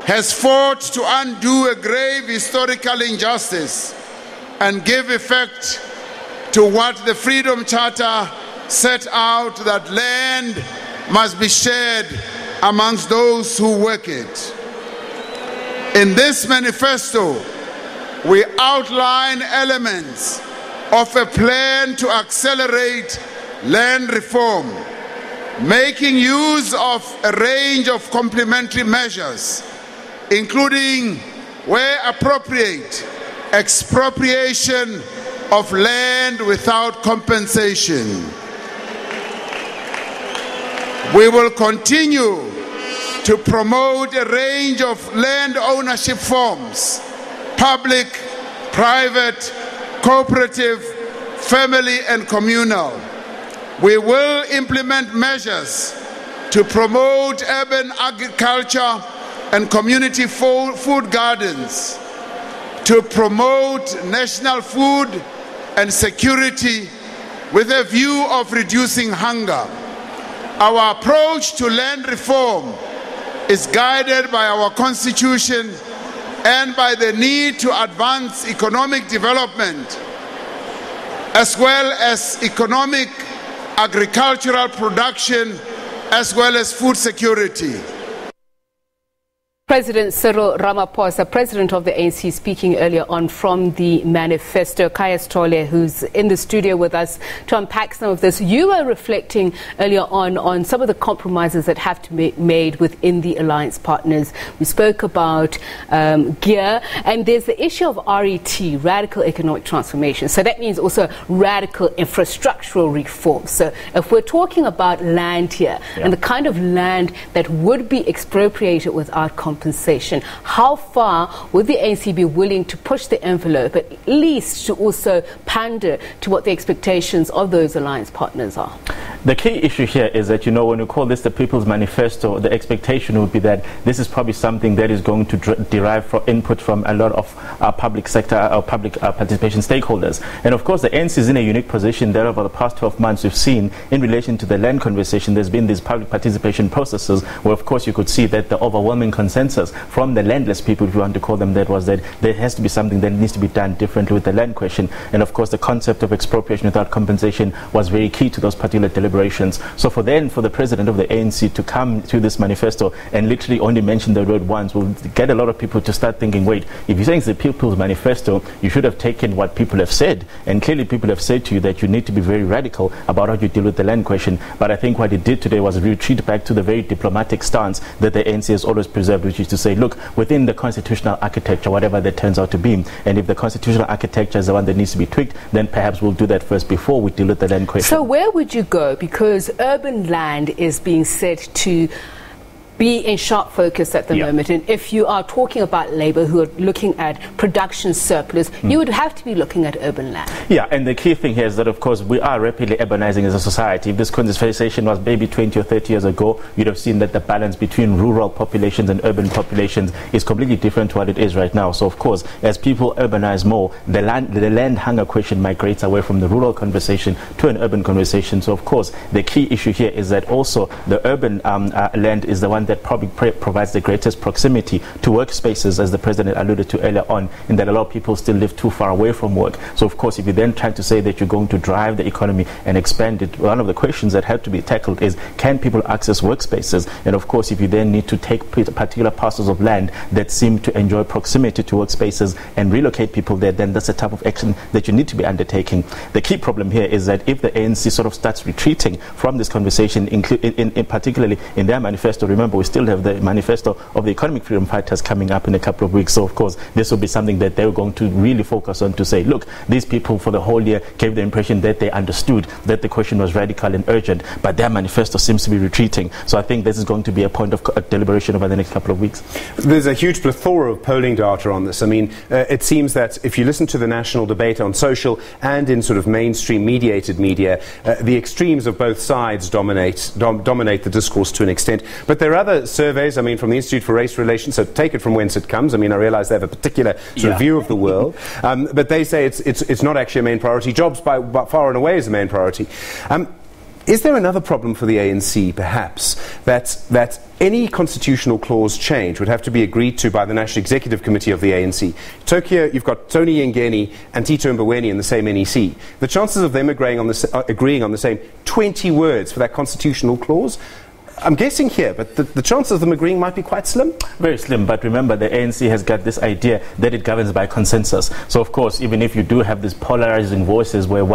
has fought to undo a grave historical injustice and give effect to what the Freedom Charter set out, that land must be shared amongst those who work it. In this manifesto, we outline elements of a plan to accelerate land reform, making use of a range of complementary measures, including, where appropriate, expropriation of land without compensation. We will continue to promote a range of land ownership forms: public, private, cooperative, family, and communal. We will implement measures to promote urban agriculture and community food gardens, to promote national food and security with a view of reducing hunger. Our approach to land reform is guided by our Constitution and by the need to advance economic development, as well as economic agricultural production, as well as food security. President Cyril Ramaphosa, President of the ANC, speaking earlier on from the manifesto. Khaya Sithole, who's in the studio with us to unpack some of this. You were reflecting earlier on some of the compromises that have to be made within the alliance partners. We spoke about gear, and there's the issue of RET, radical economic transformation. So that means also radical infrastructural reform. So if we're talking about land here, and the kind of land that would be expropriated without compensation, how far would the ANC be willing to push the envelope, at least to also pander to what the expectations of those alliance partners are? The key issue here is that, when you call this the People's Manifesto, the expectation would be that this is probably something that is going to derive from input from a lot of public sector or public participation stakeholders. And of course, the ANC is in a unique position that over the past 12 months we've seen in relation to the land conversation, there's been these public participation processes where, of course, you could see that the overwhelming consensus from the landless people, if you want to call them that, was that there has to be something that needs to be done differently with the land question. And of course, the concept of expropriation without compensation was very key to those particular deliberations. So for the president of the ANC to come to this manifesto and literally only mention the word once will get a lot of people to start thinking, wait, if you're saying it's the People's Manifesto, you should have taken what people have said. And clearly people have said to you that you need to be very radical about how you deal with the land question. But I think what he did today was retreat back to the very diplomatic stance that the ANC has always preserved, which is to say, look, within the constitutional architecture, whatever that turns out to be, and if the constitutional architecture is the one that needs to be tweaked, then perhaps we'll do that first before we deal with the land question. So where would you go? Because urban land is being said to be in sharp focus at the moment, and if you are talking about Labour who are looking at production surplus, you would have to be looking at urban land. Yeah, and the key thing here is that, of course, we are rapidly urbanizing as a society. If this conversation was maybe 20 or 30 years ago, you'd have seen that the balance between rural populations and urban populations is completely different to what it is right now. So, of course, as people urbanize more, the land hunger question migrates away from the rural conversation to an urban conversation. So, of course, the key issue here is that also the urban land is the one that probably provides the greatest proximity to workspaces, as the president alluded to earlier on, in that a lot of people still live too far away from work. So of course, if you then try to say that you're going to drive the economy and expand it, one of the questions that have to be tackled is, can people access workspaces? And of course, if you then need to take particular parcels of land that seem to enjoy proximity to workspaces and relocate people there, then that's the type of action that you need to be undertaking. The key problem here is that if the ANC sort of starts retreating from this conversation, particularly in their manifesto, remember we still have the manifesto of the economic freedom fighters coming up in a couple of weeks. So of course this will be something that they're going to really focus on, to say, look, these people for the whole year gave the impression that they understood that the question was radical and urgent, but their manifesto seems to be retreating. So I think this is going to be a point of deliberation over the next couple of weeks. There's a huge plethora of polling data on this. I mean, it seems that if you listen to the national debate on social and in sort of mainstream mediated media, the extremes of both sides dominate the discourse to an extent. But there are other surveys, I mean, from the Institute for Race Relations, so take it from whence it comes. I mean, I realise they have a particular sort of view of the world, but they say it's not actually a main priority. Jobs by far and away is the main priority. Is there another problem for the ANC, perhaps, that any constitutional clause change would have to be agreed to by the National Executive Committee of the ANC? Tokyo, you've got Tony Yengeni and Tito Mboweni in the same NEC. The chances of them agreeing on the same 20 words for that constitutional clause, I'm guessing here, but the chances of them agreeing might be quite slim? Very slim, but remember the ANC has got this idea that it governs by consensus. So of course, even if you do have these polarizing voices where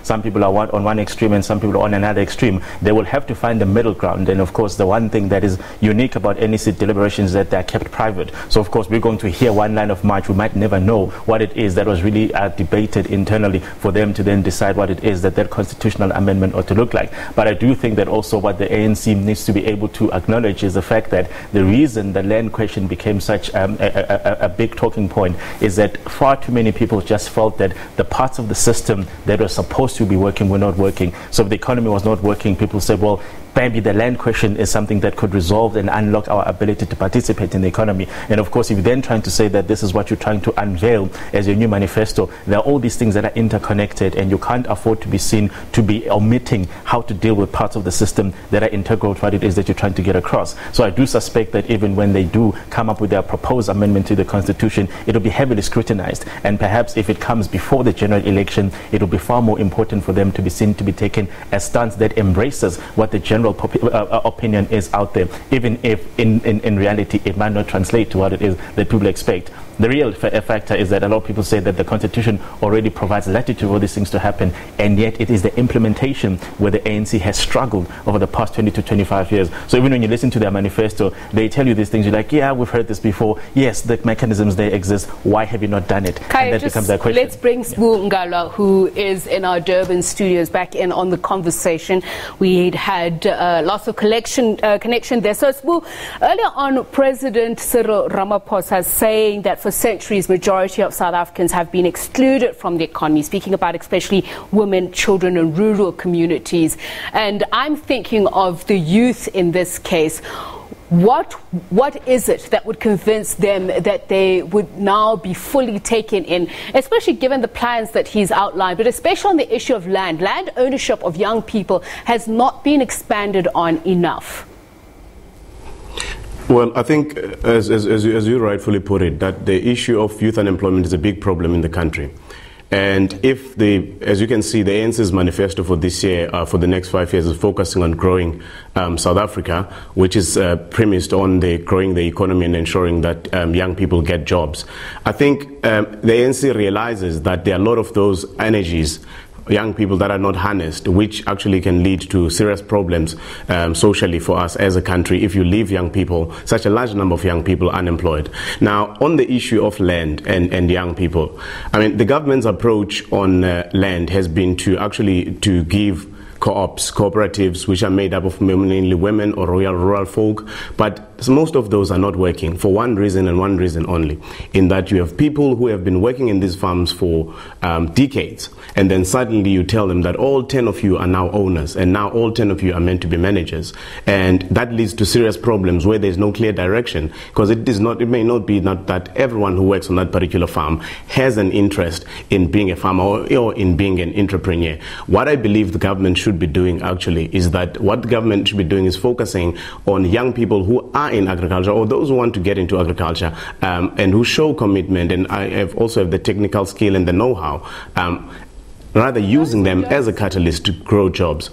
some people are on one extreme and some people are on another extreme, they will have to find a middle ground. And of course, the one thing that is unique about NEC deliberations is that they are kept private. So of course, we're going to hear one line of march. We might never know what it is that was really debated internally for them to then decide what it is that constitutional amendment ought to look like. But I do think that also what the ANC needs to be able to acknowledge is the fact that the reason the land question became such a big talking point is that far too many people just felt that the parts of the system that were supposed to be working were not working. So if the economy was not working, people said, well, maybe the land question is something that could resolve and unlock our ability to participate in the economy. And of course, if you're then trying to say that this is what you're trying to unveil as your new manifesto, there are all these things that are interconnected, and you can't afford to be seen to be omitting how to deal with parts of the system that are integral to what it is that you're trying to get across. So I do suspect that even when they do come up with their proposed amendment to the Constitution, it'll be heavily scrutinized. And perhaps if it comes before the general election, it'll be far more important for them to be seen to be taken a stance that embraces what the general opinion is out there, even if in reality it might not translate to what it is that people expect. The real factor is that a lot of people say that the Constitution already provides latitude for these things to happen, and yet it is the implementation where the ANC has struggled over the past 20 to 25 years. So even when you listen to their manifesto, they tell you these things, you're like, yeah, we've heard this before. Yes, the mechanisms, they exist. Why have you not done it? Khaya, and that becomes that question. Let's bring Sbu Ngalwa, who is in our Durban studios, back in on the conversation. We'd had lots of connection there. So Sbu, earlier on, President Cyril Ramaphosa saying that for centuries, majority of South Africans have been excluded from the economy, speaking about especially women, children and rural communities. And I'm thinking of the youth in this case. What is it that would convince them that they would now be fully taken in, especially given the plans that he's outlined, but especially on the issue of land? Land ownership of young people has not been expanded on enough. Well, I think, as you rightfully put it, that the issue of youth unemployment is a big problem in the country. And if as you can see, the ANC's manifesto for this year, for the next 5 years, is focusing on growing South Africa, which is premised on growing the economy and ensuring that young people get jobs. I think the ANC realizes that there are a lot of those energies, young people, that are not harnessed, which actually can lead to serious problems socially for us as a country if you leave young people, such a large number of young people, unemployed. Now, on the issue of land and young people, I mean, the government's approach on land has been to give cooperatives, which are made up of mainly women or rural folk, but most of those are not working for one reason and one reason only, in that you have people who have been working in these farms for decades, and then suddenly you tell them that all 10 of you are now owners, and now all 10 of you are meant to be managers, and that leads to serious problems where there's no clear direction, because it may not be that everyone who works on that particular farm has an interest in being a farmer or in being an entrepreneur. What I believe the government should be doing actually is that what the government should be doing is focusing on young people who are in agriculture or those who want to get into agriculture and who show commitment and also have the technical skill and the know-how, rather using them as a catalyst to grow jobs.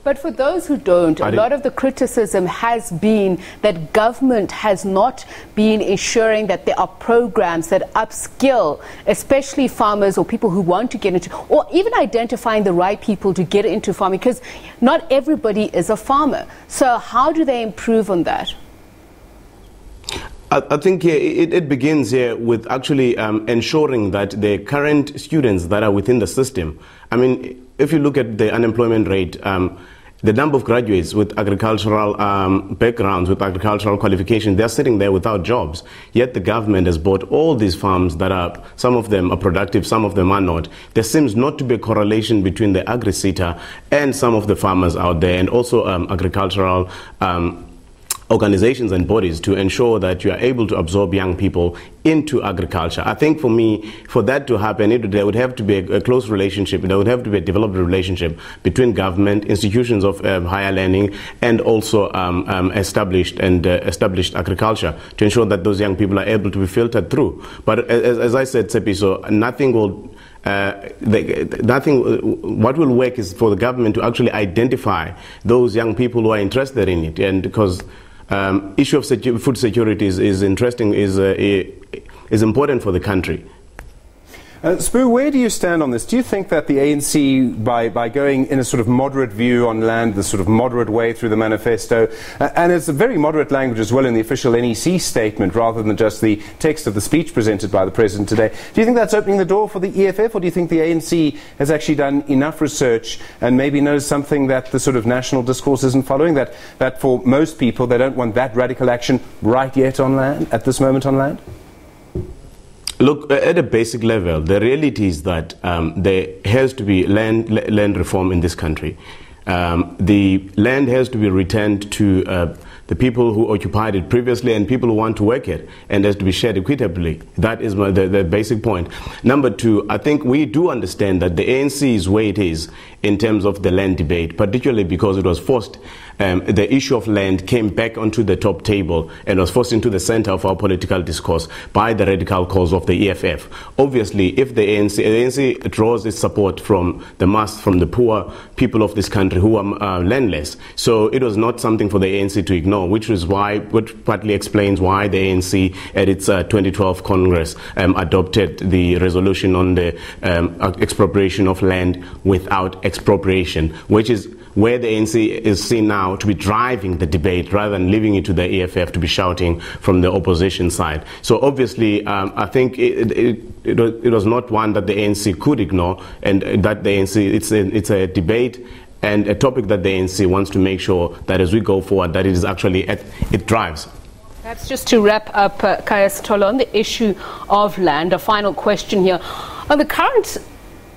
But for those who don't, a lot of the criticism has been that government has not been ensuring that there are programs that upskill, especially farmers or people who want to get into, or even identifying the right people to get into farming, because not everybody is a farmer. So how do they improve on that? I think it begins here with actually ensuring that the current students that are within the system, I mean, if you look at the unemployment rate, the number of graduates with agricultural backgrounds, with agricultural qualifications, they're sitting there without jobs. Yet the government has bought all these farms that are, some of them are productive, some of them are not. There seems not to be a correlation between the agri-sector and some of the farmers out there, and also agricultural organizations and bodies to ensure that you are able to absorb young people into agriculture. I think for me, for that to happen, there would have to be a close relationship, there would have to be a developed relationship between government, institutions of higher learning, and also established agriculture to ensure that those young people are able to be filtered through. But as I said, Tsepiso, nothing will what will work is for the government to actually identify those young people who are interested in it, and because issue of food security is interesting, is important for the country. Sbu, where do you stand on this? Do you think that the ANC, by going in a sort of moderate view on land, the sort of moderate way through the manifesto, and it's a very moderate language as well in the official NEC statement rather than just the text of the speech presented by the President today, do you think that's opening the door for the EFF, or do you think the ANC has actually done enough research and maybe knows something that the sort of national discourse isn't following, that for most people they don't want that radical action right yet on land, at this moment on land? Look, at a basic level, the reality is that there has to be land reform in this country. The land has to be returned to the people who occupied it previously and people who want to work it, and has to be shared equitably. That is the basic point. Number two, I think we do understand that the ANC is where it is in terms of the land debate, particularly because it was forced. The issue of land came back onto the top table and was forced into the center of our political discourse by the radical cause of the EFF. Obviously, if the ANC draws its support from the mass, from the poor people of this country who are landless, so it was not something for the ANC to ignore, which partly explains why the ANC at its 2012 Congress adopted the resolution on the expropriation of land without expropriation, which is where the ANC is seen now to be driving the debate rather than leaving it to the EFF to be shouting from the opposition side. So obviously, I think it was not one that the ANC could ignore, and that the ANC, it's a debate and a topic that the ANC wants to make sure that as we go forward, that it is actually, it drives. Perhaps just to wrap up, Khaya Sithole, on the issue of land, a final question here. On the current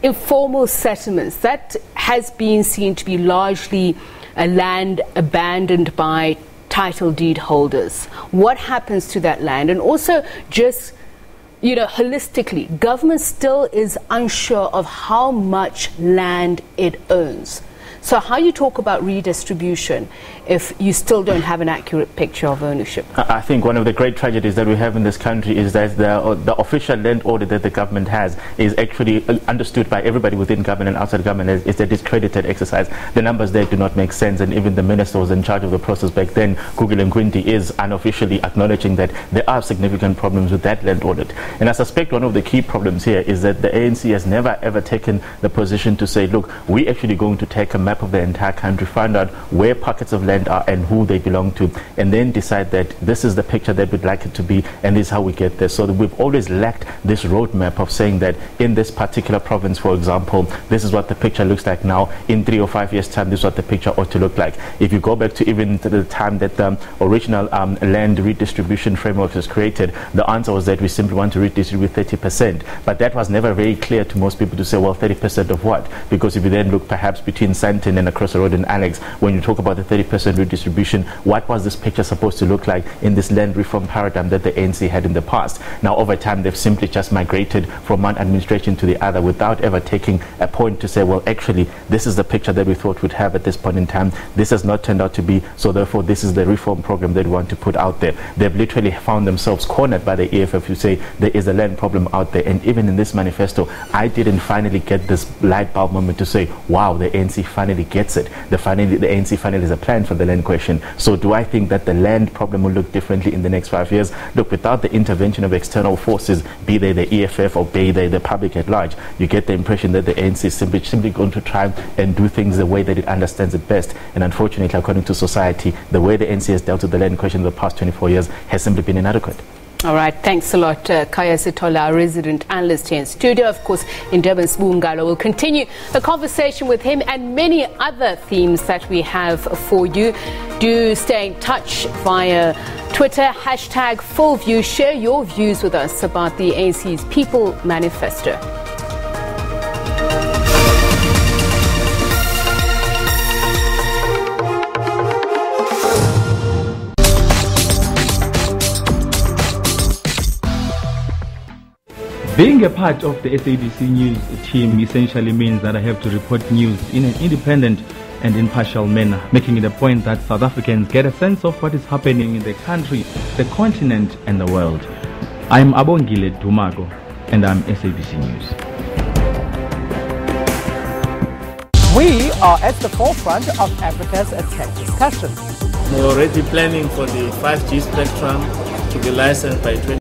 informal settlements, that has been seen to be largely a land abandoned by title deed holders. What happens to that land? And also just, holistically, government still is unsure of how much land it owns. So how you talk about redistribution if you still don't have an accurate picture of ownership? I think one of the great tragedies that we have in this country is that the official land order that the government has is actually understood by everybody within government and outside government as a discredited exercise. The numbers there do not make sense, and even the minister was in charge of the process back then, Google and Quinty, is unofficially acknowledging that there are significant problems with that land audit. And I suspect one of the key problems here is that the ANC has never ever taken the position to say, look, we're actually going to take a map of the entire country, find out where pockets of land are and who they belong to, and then decide that this is the picture that we'd like it to be, and this is how we get there. So that we've always lacked this roadmap of saying that in this particular province, for example, this is what the picture looks like now. In 3 or 5 years' time, this is what the picture ought to look like. If you go back to even to the time that the original land redistribution framework was created, the answer was that we simply want to redistribute 30%. But that was never very clear to most people to say, well, 30% of what? Because if you then look perhaps between Sandton and across the road in Alex, when you talk about the 30% redistribution, what was this picture supposed to look like in this land reform paradigm that the ANC had in the past? Now, over time, they've simply just migrated from one administration to the other without ever taking a point to say, well, actually, this is the picture that we thought we'd have at this point in time. This has not turned out to be, so therefore, this is the reform program that we want to put out there. They've literally found themselves cornered by the EFF who say there is a land problem out there. And even in this manifesto, I didn't finally get this light bulb moment to say, wow, the ANC finally gets it. The ANC finally has a plan for the land question. So do I think that the land problem will look differently in the next 5 years? Look, without the intervention of external forces, be they the EFF or be they the public at large, you get the impression that the ANC is simply going to try and do things the way that it understands it best. And unfortunately, according to society, the way the ANC has dealt with the land question in the past 24 years has simply been inadequate. All right, thanks a lot, Khaya Sithole, our resident analyst here in studio. Of course, in Durban, Sbu Ngalwa will continue the conversation with him and many other themes that we have for you. Do stay in touch via Twitter, #FullView. Share your views with us about the ANC's People Manifesto. Being a part of the SABC News team essentially means that I have to report news in an independent and impartial manner, making it a point that South Africans get a sense of what is happening in the country, the continent and the world. I'm Abongile Dumago and I'm SABC News. We are at the forefront of Africa's tech discussion. We're already planning for the 5G spectrum to be licensed by